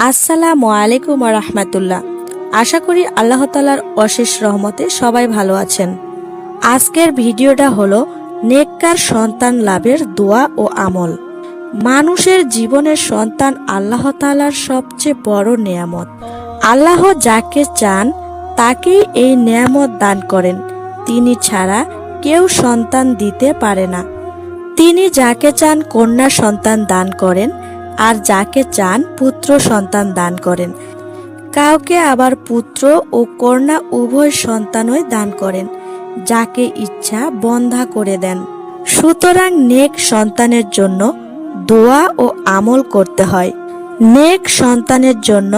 আসসালামু আলাইকুম ওয়া রাহমাতুল্লাহ। আশা করি আল্লাহ তাআলার অশেষ রহমতে সবাই ভালো আছেন। আজকের ভিডিওটা হলো নেককার সন্তান লাভের দোয়া ও আমল। মানুষের জীবনের সন্তান আল্লাহ তাআলার সবচেয়ে বড় নেয়ামত। আল্লাহ যাকে চান তাকেই এই নেয়ামত দান করেন। তিনি ছাড়া কেউ সন্তান দিতে পারে না। তিনি যাকে চান কন্যা সন্তান দান করেন, আর যাকে চান পুত্র সন্তান দান করেন। কাউকে আবার পুত্র ও কন্যা উভয় সন্তানই দান করেন, যাকে ইচ্ছা বন্ধা করে দেন। সুতরাং নেক সন্তানের জন্য দোয়া ও আমল করতে হয়। নেক সন্তানের জন্য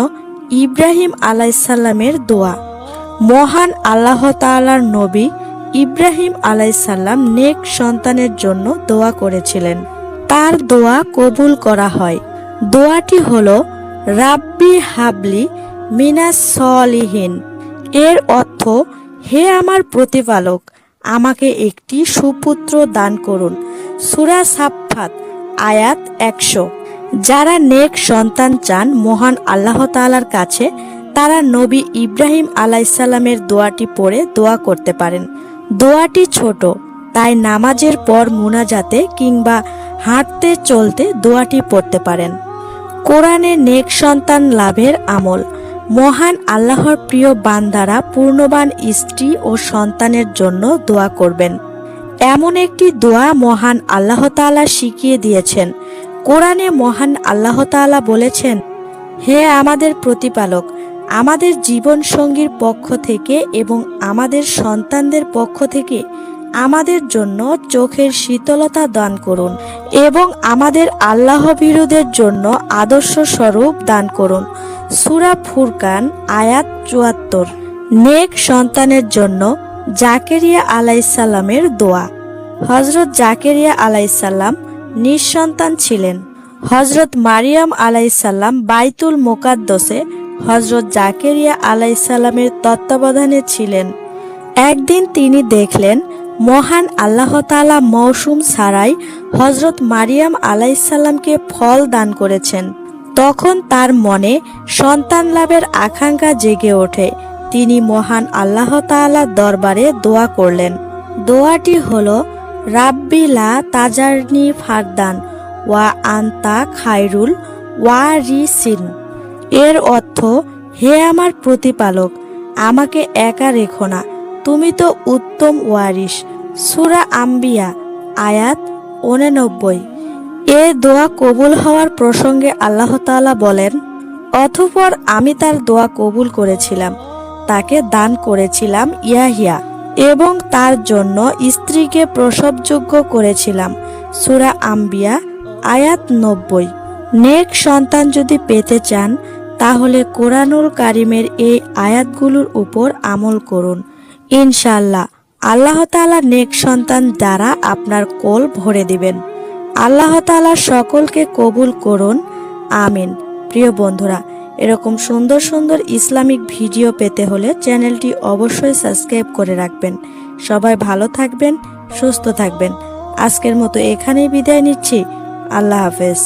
ইব্রাহিম আলাইসাল্লামের দোয়া। মহান আল্লাহ তাআলার নবী ইব্রাহিম আলাইসাল্লাম নেক সন্তানের জন্য দোয়া করেছিলেন। তার দোয়া কবুল করা হয়। দোয়াটি হলো রাব্বি হাবলি মিনাস সলিহিন। এর অর্থ, হে আমার প্রতিপালক, আমাকে একটি সুপুত্র দান করুন। সূরা সাফফাত আয়াত 100। যারা নেক সন্তান চান মহান আল্লাহ তাআলার কাছে, তারা নবী ইব্রাহিম আলাইসাল্লামের দোয়াটি পড়ে দোয়া করতে পারেন। দোয়াটি ছোট, তাই নামাজের পর মুনাজাতে কিংবা হাঁটতে চলতে দোয়াটি পড়তে পারেন। কোরআনে নেক সন্তান লাভের আমল। মহান আল্লাহর প্রিয় বান্দারা পূর্ণবান স্ত্রী ও সন্তানের জন্য দোয়া করবেন। এমন একটি দোয়া মহান আল্লাহ তাআলা শিখিয়ে দিয়েছেন। কোরআনে মহান আল্লাহ তাআলা বলেছেন, হে আমাদের প্রতিপালক, আমাদের জীবন সঙ্গীর পক্ষ থেকে এবং আমাদের সন্তানদের পক্ষ থেকে আমাদের জন্য চোখের শীতলতা দান করুন এবং আমাদের আল্লাহ ভীরুদের জন্য আদর্শ স্বরূপ দান করুন। সূরা ফুরকান আয়াত ৭৪। নেক সন্তানের জন্য জাকেরিয়া আলাইসাল্লামের দোয়া। হযরত জাকেরিয়া আলাইসাল্লাম নিঃসন্তান ছিলেন। হযরত মারিয়াম আলাইসাল্লাম বাইতুল মুকাদ্দাসে হযরত জাকেরিয়া আলাইসাল্লামের তত্ত্বাবধানে ছিলেন। একদিন তিনি দেখলেন মহান আল্লাহ তাআলা মৌসুম ছাড়াই হযরত মারিয়াম আলাইসাল্লামকে ফল দান করেছেন। তখন তার মনে সন্তান লাভের আকাঙ্ক্ষা জেগে ওঠে। তিনি মহান আল্লাহ তাআলার দরবারে দোয়া করলেন। দোয়াটি হলো রাব্বি লা তাজারনি ফারদান ওয়া আনতা খায়রুল ওয়ারিসিন। এর অর্থ, হে আমার প্রতিপালক, আমাকে একা রেখো না, তুমি তো উত্তম ওয়ারিস। সূরা আম্বিয়া আয়াত 89। এ দোয়া কবুল হওয়ার প্রসঙ্গে আল্লাহ তাআলা বলেন, অতঃপর আমি তার দোয়া কবুল করেছিলাম, তাকে দান করেছিলাম ইয়াহিয়া এবং তার জন্য স্ত্রীকে প্রসবযোগ্য করেছিলাম। সূরা আম্বিয়া আয়াত 90। নেক সন্তান যদি পেতে চান তাহলে কোরআনুল কারিমের এই আয়াতগুলোর উপর আমল করুন। ইনশাআল্লাহ আল্লাহ তাআলা নেক সন্তান দ্বারা আপনার কোল ভরে দিবেন। আল্লাহ তাআলা সকলকে কবুল করুন, আমিন। প্রিয় বন্ধুরা, এরকম সুন্দর সুন্দর ইসলামিক ভিডিও পেতে হলে চ্যানেলটি অবশ্যই সাবস্ক্রাইব করে রাখবেন। সবাই ভালো থাকবেন, সুস্থ থাকবেন। আজকের মতো এখানেই বিদায় নিচ্ছি। আল্লাহ হাফেজ।